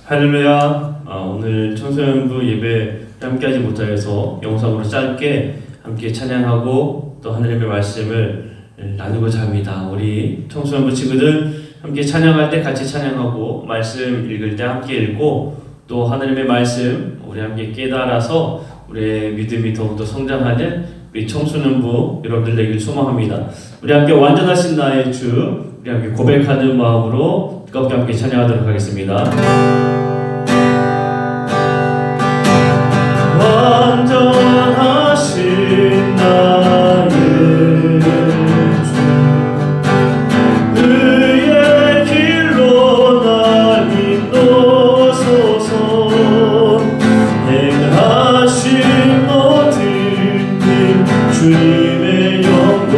할렐루야. 오늘 청소년부 예배 함께하지 못하여서 영상으로 짧게 함께 찬양하고 또 하나님의 말씀을 나누고자 합니다. 우리 청소년부 친구들 함께 찬양할 때 같이 찬양하고 말씀 읽을 때 함께 읽고 또 하나님의 말씀 우리 함께 깨달아서 우리의 믿음이 더욱더 성장하는 우리 청소년부 여러분들 되길 소망합니다. 우리 함께 완전하신 나의 주 우리 함께 고백하는 마음으로 뜨겁게 함께 찬양하도록 하겠습니다. 완전하신 나의 주 그의 길로 날 인도소서 행하신 모든 일 주님의 영광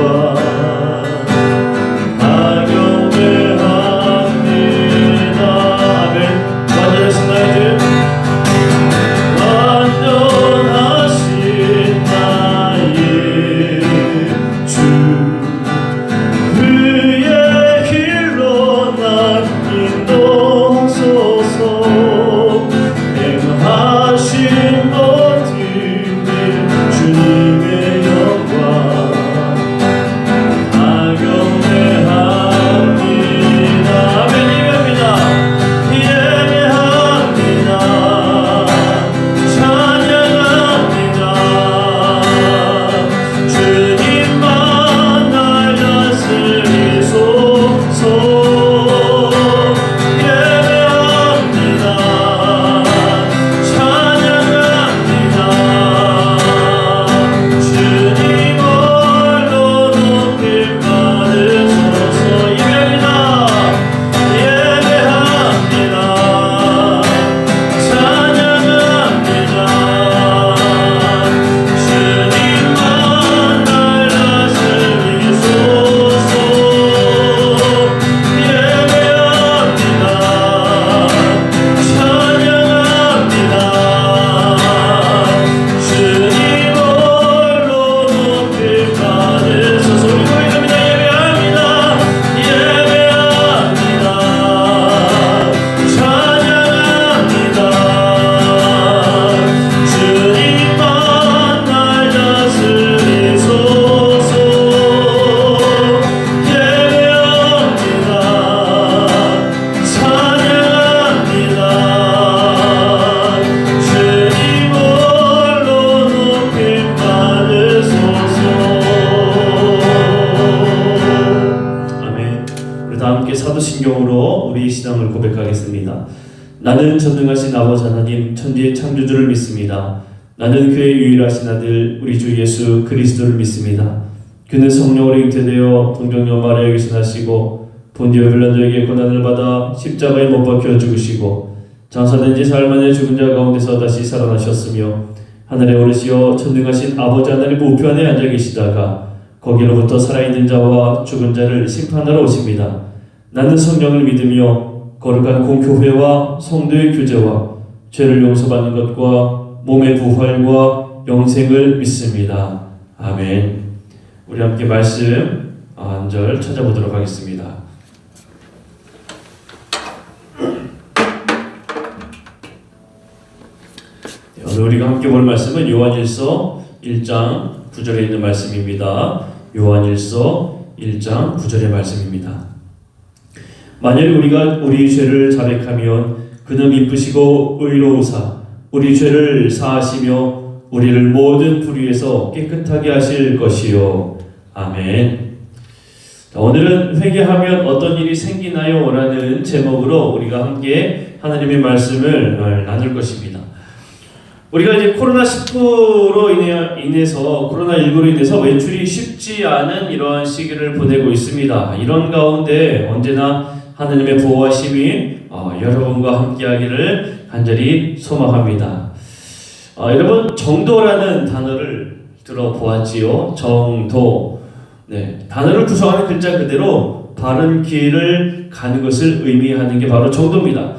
사도신경으로 우리의 신앙을 고백하겠습니다. 나는 전능하신 아버지 하나님 천지의 창조주를 믿습니다. 나는 그의 유일하신 아들 우리 주 예수 그리스도를 믿습니다. 그는 성령으로 잉태되어 동정녀 마리아에게 나시고 본디오 빌라도에게 고난을 받아 십자가에 못 박혀 죽으시고 장사된 지 사흘 만에 죽은 자 가운데서 다시 살아나셨으며 하늘에 오르시어 전능하신 아버지 하나님 우편에 앉아 계시다가 거기로부터 살아있는 자와 죽은 자를 심판하러 오십니다. 나는 성령을 믿으며 거룩한 공교회와 성도의 교제와 죄를 용서받는 것과 몸의 부활과 영생을 믿습니다. 아멘. 우리 함께 말씀 한 절 찾아보도록 하겠습니다. 오늘 우리가 함께 볼 말씀은 요한일서 1장 9절에 있는 말씀입니다. 요한일서 1장 9절의 말씀입니다. 만일 우리가 우리 죄를 자백하면 그는 미쁘시고 의로우사 우리 죄를 사하시며 우리를 모든 불의에서 깨끗하게 하실 것이요. 아멘. 오늘은 회개하면 어떤 일이 생기나요? 라는 제목으로 우리가 함께 하나님의 말씀을 나눌 것입니다. 우리가 이제 코로나19로 인해서 코로나19로 인해서 외출이 쉽지 않은 이러한 시기를 보내고 있습니다. 이런 가운데 언제나 하나님의 보호하심이 여러분과 함께하기를 간절히 소망합니다. 여러분 정도라는 단어를 들어보았지요. 정도. 네, 단어를 구성하는 글자 그대로 바른 길을 가는 것을 의미하는 게 바로 정도입니다.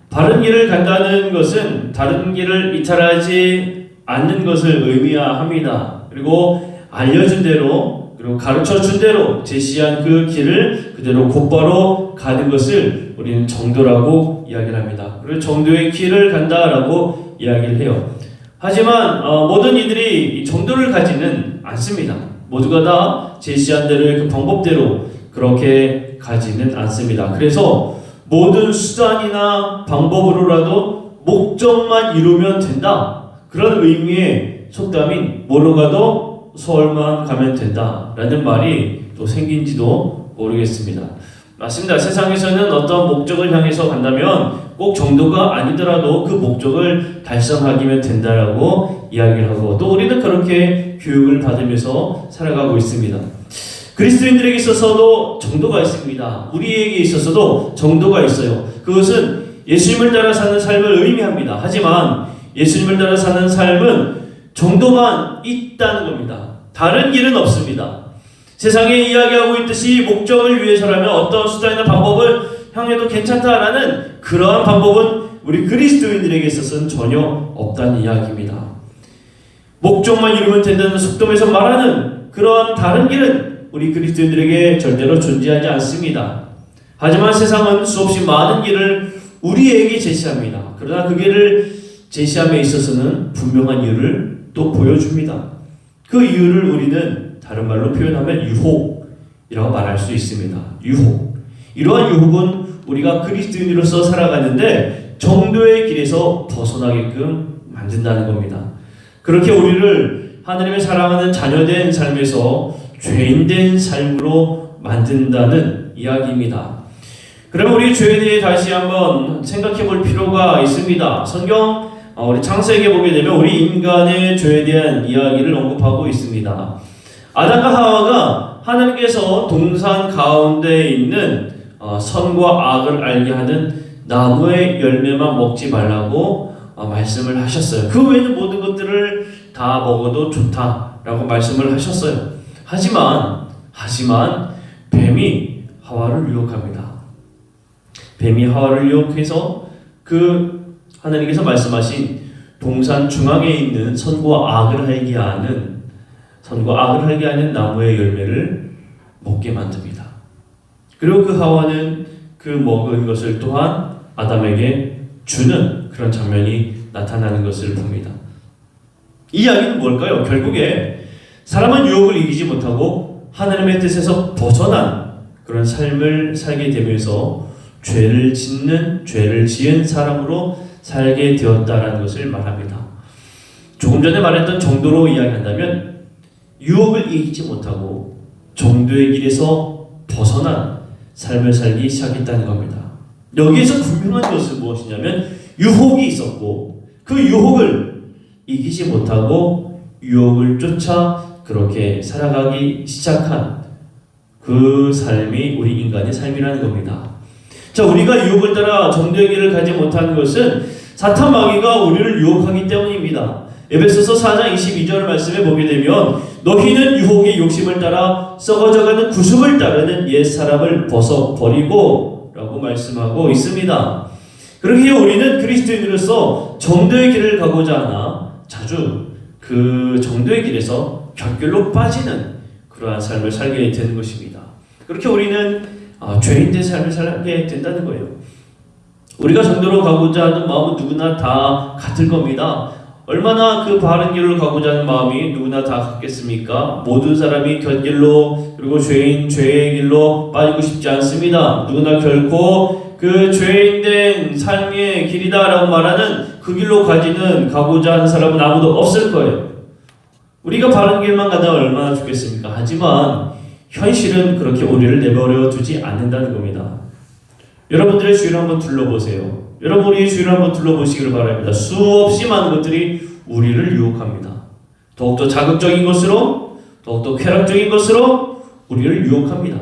바른 길을 간다는 것은 다른 길을 이탈하지 않는 것을 의미합니다. 그리고 알려준 대로 그리고 가르쳐준 대로 제시한 그 길을 그대로 곧바로 가는 것을 우리는 정도라고 이야기를 합니다. 그리고 정도의 길을 간다라고 이야기를 해요. 하지만 모든 이들이 정도를 가지는 않습니다. 모두가 다 제시한 대로의 그 방법대로 그렇게 가지는 않습니다. 그래서 모든 수단이나 방법으로라도 목적만 이루면 된다. 그런 의미의 속담인 뭐로 가도 서울만 가면 된다라는 말이 또 생긴지도 모르겠습니다. 맞습니다. 세상에서는 어떤 목적을 향해서 간다면 꼭 정도가 아니더라도 그 목적을 달성하기면 된다라고 이야기를 하고 또 우리는 그렇게 교육을 받으면서 살아가고 있습니다. 그리스도인들에게 있어서도 정도가 있습니다. 우리에게 있어서도 정도가 있어요. 그것은 예수님을 따라 사는 삶을 의미합니다. 하지만 예수님을 따라 사는 삶은 정도만 있다는 겁니다. 다른 길은 없습니다. 세상에 이야기하고 있듯이 목적을 위해서라면 어떤 수단이나 방법을 향해도 괜찮다라는 그러한 방법은 우리 그리스도인들에게 있어서는 전혀 없다는 이야기입니다. 목적만 이루면 된다는 속담에서 말하는 그러한 다른 길은 우리 그리스도인들에게 절대로 존재하지 않습니다. 하지만 세상은 수없이 많은 길을 우리에게 제시합니다. 그러나 그 길을 제시함에 있어서는 분명한 이유를 또 보여줍니다. 그 이유를 우리는 다른 말로 표현하면 유혹이라고 말할 수 있습니다. 유혹. 이러한 유혹은 우리가 그리스도인으로서 살아가는데 정도의 길에서 벗어나게끔 만든다는 겁니다. 그렇게 우리를 하나님의 사랑하는 자녀된 삶에서 죄인된 삶으로 만든다는 이야기입니다. 그러면 우리 죄에 대해 다시 한번 생각해 볼 필요가 있습니다. 성경 우리 창세기에 보게 되면 우리 인간의 죄에 대한 이야기를 언급하고 있습니다. 아담과 하와가 하나님께서 동산 가운데 있는 선과 악을 알게 하는 나무의 열매만 먹지 말라고 말씀을 하셨어요. 그 외에는 모든 것들을 다 먹어도 좋다라고 말씀을 하셨어요. 하지만 뱀이 하와를 유혹합니다. 뱀이 하와를 유혹해서 그 하나님께서 말씀하신 동산 중앙에 있는 선과 악을 알게 하는 나무의 열매를 먹게 만듭니다. 그리고 그 하와는 그 먹은 것을 또한 아담에게 주는 그런 장면이 나타나는 것을 봅니다. 이 이야기는 뭘까요? 결국에 사람은 유혹을 이기지 못하고 하나님의 뜻에서 벗어난 그런 삶을 살게 되면서 죄를 지은 사람으로 살게 되었다라는 것을 말합니다. 조금 전에 말했던 정도로 이야기한다면 유혹을 이기지 못하고 정도의 길에서 벗어난 삶을 살기 시작했다는 겁니다. 여기에서 분명한 것은 무엇이냐면 유혹이 있었고 그 유혹을 이기지 못하고 유혹을 쫓아 그렇게 살아가기 시작한 그 삶이 우리 인간의 삶이라는 겁니다. 자, 우리가 유혹을 따라 정도의 길을 가지 못하는 것은 사탄 마귀가 우리를 유혹하기 때문입니다. 에베소서 4장 22절 말씀에 보게 되면 너희는 유혹의 욕심을 따라 썩어져가는 구습을 따르는 옛 사람을 벗어버리고 라고 말씀하고 있습니다. 그렇게 우리는 그리스도인으로서 정도의 길을 가고자 하나 자주 그 정도의 길에서 곁길로 빠지는 그러한 삶을 살게 되는 것입니다. 그렇게 우리는 죄인된 삶을 살게 된다는 거예요. 우리가 정도로 가고자 하는 마음은 누구나 다 같을 겁니다. 얼마나 그 바른 길을 가고자 하는 마음이 누구나 다 같겠습니까? 모든 사람이 곁길로 그리고 죄의 길로 빠지고 싶지 않습니다. 누구나 결코 그 죄인된 삶의 길이다라고 말하는 그 길로 가고자 하는 사람은 아무도 없을 거예요. 우리가 바른 길만 가다 얼마나 좋겠습니까? 하지만 현실은 그렇게 우리를 내버려 두지 않는다는 겁니다. 여러분들의 주위를 한번 둘러보세요. 여러분 우리의 주위를 한번 둘러보시기를 바랍니다. 수없이 많은 것들이 우리를 유혹합니다. 더욱더 자극적인 것으로, 더욱더 쾌락적인 것으로 우리를 유혹합니다.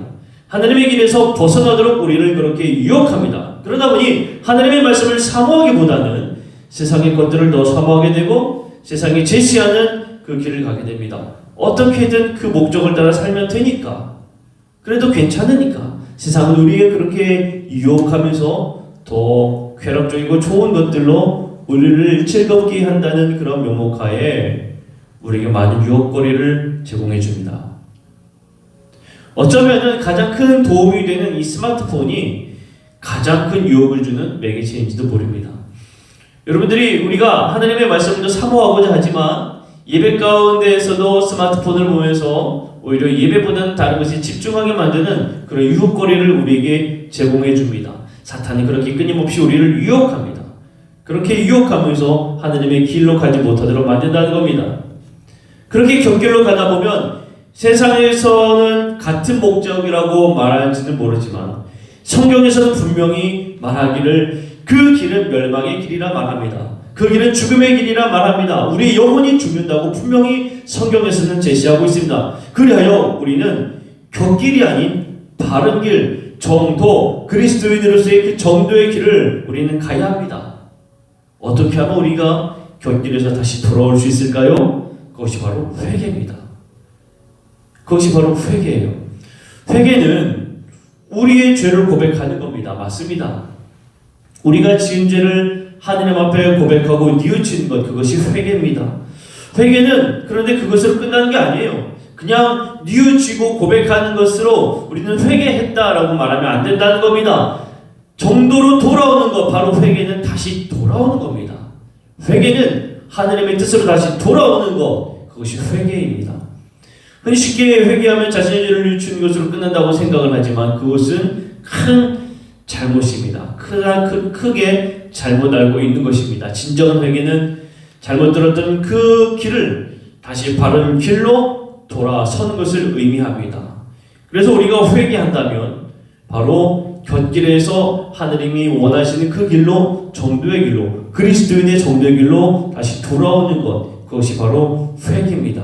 하나님의 길에서 벗어나도록 우리를 그렇게 유혹합니다. 그러다 보니 하나님의 말씀을 사모하기보다는 세상의 것들을 더 사모하게 되고 세상이 제시하는 그 길을 가게 됩니다. 어떻게든 그 목적을 따라 살면 되니까, 그래도 괜찮으니까 세상은 우리에게 그렇게 유혹하면서 더 쾌락적이고 좋은 것들로 우리를 즐겁게 한다는 그런 명목하에 우리에게 많은 유혹거리를 제공해 줍니다. 어쩌면 가장 큰 도움이 되는 이 스마트폰이 가장 큰 유혹을 주는 매개체인지도 모릅니다. 여러분들이 우리가 하나님의 말씀을 사모하고자 하지만 예배 가운데에서도 스마트폰을 보면서 오히려 예배보다는 다른 것에 집중하게 만드는 그런 유혹거리를 우리에게 제공해 줍니다. 사탄이 그렇게 끊임없이 우리를 유혹합니다. 그렇게 유혹하면서 하나님의 길로 가지 못하도록 만든다는 겁니다. 그렇게 곁길로 가다 보면 세상에서는 같은 목적이라고 말하는지는 모르지만 성경에서는 분명히 말하기를 그 길은 멸망의 길이라 말합니다. 그 길은 죽음의 길이라 말합니다. 우리의 영혼이 죽는다고 분명히 성경에서는 제시하고 있습니다. 그리하여 우리는 곁길이 아닌 바른 길, 정도, 그리스도인으로서의 그 정도의 길을 우리는 가야 합니다. 어떻게 하면 우리가 곁길에서 다시 돌아올 수 있을까요? 그것이 바로 회개입니다. 그것이 바로 회개예요. 회개는 우리의 죄를 고백하는 겁니다. 맞습니다. 우리가 지은 죄를 하나님 앞에 고백하고 뉘우치는 것, 그것이 회개입니다. 회개는 그런데 그것으로 끝나는 게 아니에요. 그냥 뉘우치고 고백하는 것으로 우리는 회개했다라고 말하면 안 된다는 겁니다. 정도로 돌아오는 것, 바로 회개는 다시 돌아오는 겁니다. 회개는 하나님의 뜻으로 다시 돌아오는 것, 그것이 회개입니다. 흔히 쉽게 회개하면 자신의 죄를 뉘우치는 것으로 끝난다고 생각을 하지만 그것은 큰 잘못입니다. 크게 잘못 알고 있는 것입니다. 진정한 회개는 잘못 들었던 그 길을 다시 바른 길로 돌아서는 것을 의미합니다. 그래서 우리가 회개한다면 바로 곁길에서 하나님이 원하시는 그 길로, 정도의 길로, 그리스도인의 정도의 길로 다시 돌아오는 것, 그것이 바로 회개입니다.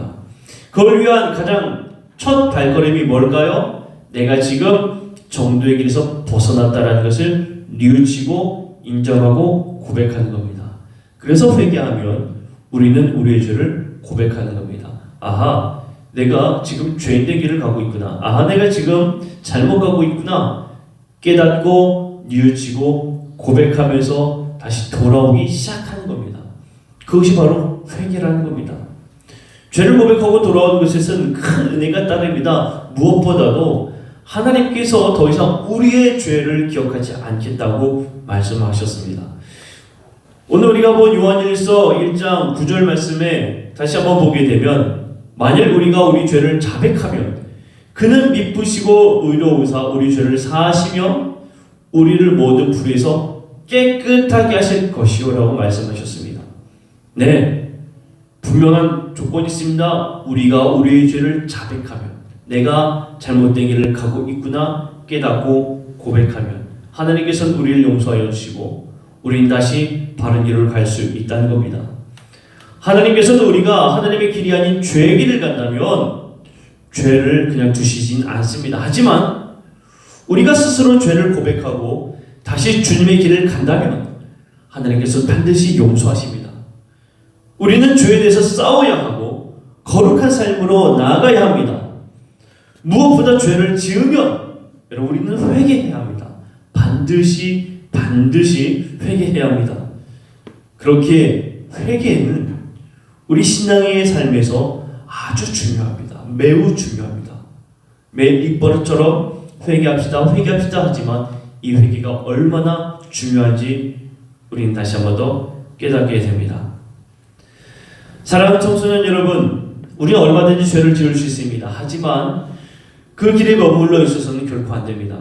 그걸 위한 가장 첫 발걸음이 뭘까요? 내가 지금 정도의 길에서 벗어났다라는 것을 뉘우치고 인정하고 고백하는 겁니다. 그래서 회개하면 우리는 우리의 죄를 고백하는 겁니다. 아하, 내가 지금 죄인의 길을 가고 있구나. 아하, 내가 지금 잘못 가고 있구나. 깨닫고 뉘우치고 고백하면서 다시 돌아오기 시작하는 겁니다. 그것이 바로 회개라는 겁니다. 죄를 고백하고 돌아오는 것에서는 큰 은혜가 따릅니다. 무엇보다도 하나님께서 더 이상 우리의 죄를 기억하지 않겠다고 말씀하셨습니다. 오늘 우리가 본 요한일서 1장 9절 말씀에 다시 한번 보게 되면 만일 우리가 우리 죄를 자백하면 그는 미쁘시고 의로우사 우리 죄를 사하시며 우리를 모든 불에서 깨끗하게 하실 것이오라고 말씀하셨습니다. 네, 분명한 조건이 있습니다. 우리가 우리의 죄를 자백하면, 내가 잘못된 길을 가고 있구나 깨닫고 고백하면 하나님께서는 우리를 용서하여 주시고 우리는 다시 바른 길을 갈 수 있다는 겁니다. 하나님께서는 우리가 하나님의 길이 아닌 죄의 길을 간다면 죄를 그냥 두시진 않습니다. 하지만 우리가 스스로 죄를 고백하고 다시 주님의 길을 간다면 하나님께서 반드시 용서하십니다. 우리는 죄에 대해서 싸워야 하고 거룩한 삶으로 나아가야 합니다. 무엇보다 죄를 지으면 여러분 우리는 회개해야 합니다. 반드시 회개해야 합니다. 그렇게 회개는 우리 신앙의 삶에서 아주 중요합니다. 매우 중요합니다. 매일 입버릇처럼 회개합시다 하지만 이 회개가 얼마나 중요한지 우리는 다시 한번 더 깨닫게 됩니다. 사랑하는 청소년 여러분, 우리는 얼마든지 죄를 지을 수 있습니다. 하지만 그 길에 머물러 있어서는 결코 안 됩니다.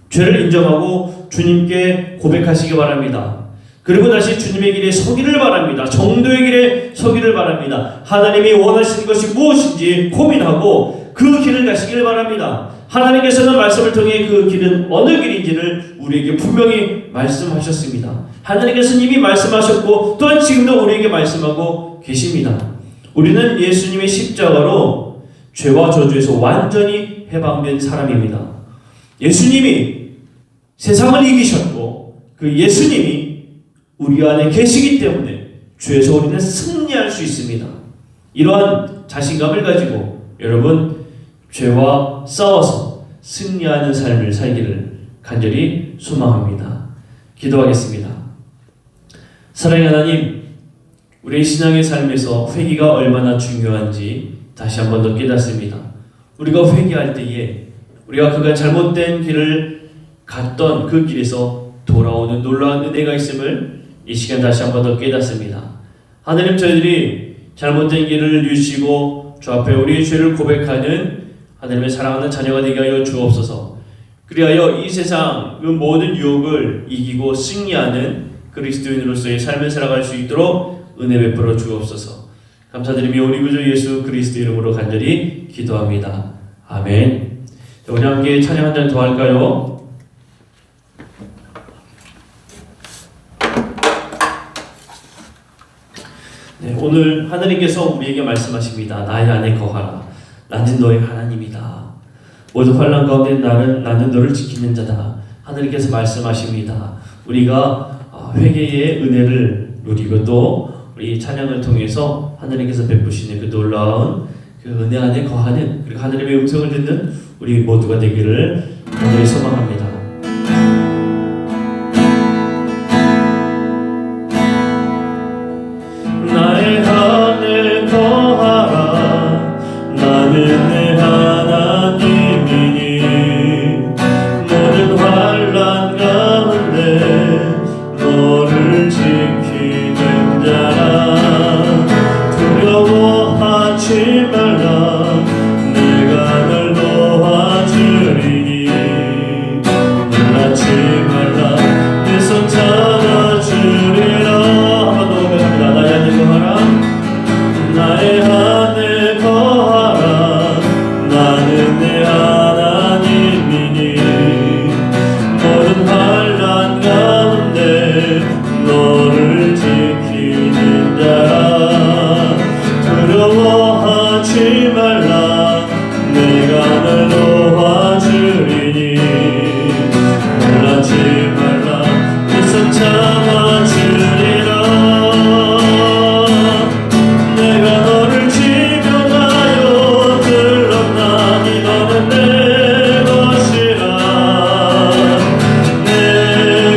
죄를 인정하고 주님께 고백하시기 바랍니다. 그리고 다시 주님의 길에 서기를 바랍니다. 정도의 길에 서기를 바랍니다. 하나님이 원하시는 것이 무엇인지 고민하고 그 길을 가시기를 바랍니다. 하나님께서는 말씀을 통해 그 길은 어느 길인지를 우리에게 분명히 말씀하셨습니다. 하나님께서는 이미 말씀하셨고 또한 지금도 우리에게 말씀하고 계십니다. 우리는 예수님의 십자가로 죄와 저주에서 완전히 해방된 사람입니다. 예수님이 세상을 이기셨고 그 예수님이 우리 안에 계시기 때문에 죄에서 우리는 승리할 수 있습니다. 이러한 자신감을 가지고 여러분 죄와 싸워서 승리하는 삶을 살기를 간절히 소망합니다. 기도하겠습니다. 사랑의 하나님, 우리의 신앙의 삶에서 회개가 얼마나 중요한지 다시 한 번 더 깨닫습니다. 우리가 회개할 때에 우리가 그가 잘못된 길을 갔던 그 길에서 돌아오는 놀라운 은혜가 있음을 이 시간 다시 한 번 더 깨닫습니다. 하나님, 저희들이 잘못된 길을 유지고 주 앞에 우리의 죄를 고백하는 하나님의 사랑하는 자녀가 되게 하여 주옵소서. 그리하여 이 세상 그 모든 유혹을 이기고 승리하는 그리스도인으로서의 삶을 살아갈 수 있도록 은혜 베풀어 주옵소서. 감사드리며 우리 구주 예수 그리스도 이름으로 간절히 기도합니다. 아멘. 우리 함께 찬양 한 장 더 할까요? 네, 오늘 하나님께서 우리에게 말씀하십니다. 나의 안에 거하라. 나는 너의 하나님이다. 모든 환난 가운데 나는 너를 지키는 자다. 하나님께서 말씀하십니다. 우리가 회개의 은혜를 누리고 또 우리 찬양을 통해서 하나님께서 베푸시는 그 놀라운 그 은혜 안에 거하는, 그리고 하나님의 음성을 듣는 우리 모두가 되기를 간절히 소망합니다. 나의 안에 거하라. 나는 내 하나님이니 모든 환난 가운데 너를 지키는 자라. 두려워하지 말라. 내가 널 도와주리니 놀라지 말라. 내 손 잡아주리라. 한번 더 고백합니다. 나의 안에 거하라. 나의 안에 거하라. 나는 내 하나님이니 모든 환난 가운데 너를 지키는 자라. 두려워하지 말라. 내가 널 도와주리니 놀라지 말라. 내 손 잡아주리라. 내가 너를 지켜가요 들렀나니 너는 내 것이라. 내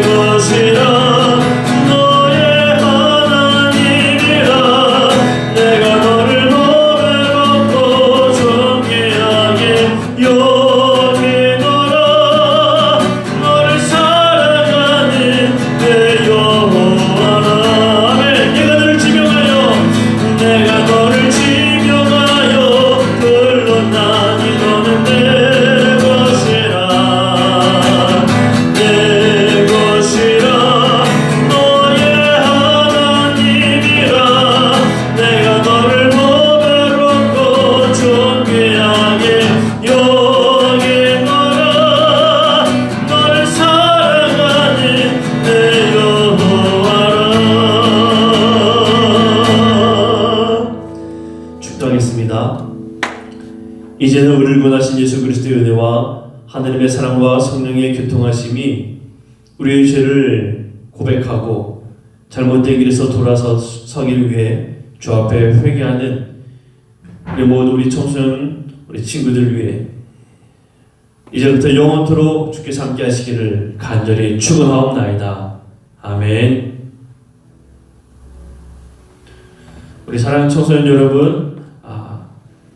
것이라. 너의 하나님이라. 내가 너를 노래롭고 존귀하게 여기노라. 너를 사랑하는 내 여호와라. 아멘. 내가 너를 지명하여 불렀나니 너는 내 것이라. 내 것이라. 너의 하나님이라. 내가 너를 노래롭고 존귀하게 여기노라. 너를 사랑하는 내 여호와라. 축도하겠습니다. 이제는 우리를 구원하신 예수 그리스도의 은혜와 하나님의 사랑과 성령의 교통하심이 우리의 죄를 고백하고 잘못된 길에서 돌아서기를 위해 주 앞에 회개하는 우리 모두 우리 청소년 우리 친구들 위해 이제부터 영원토록 주께서 함께 하시기를 간절히 축원하옵나이다. 아멘. 우리 사랑하는 청소년 여러분,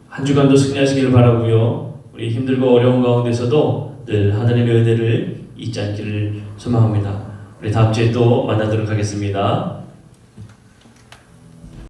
한 주간도 승리하시기를 바라고요. 우리 힘들고 어려운 가운데서도 늘 하나님의 은혜를 잊지 않기를 소망합니다. 우리 다음 주에 또 만나도록 하겠습니다.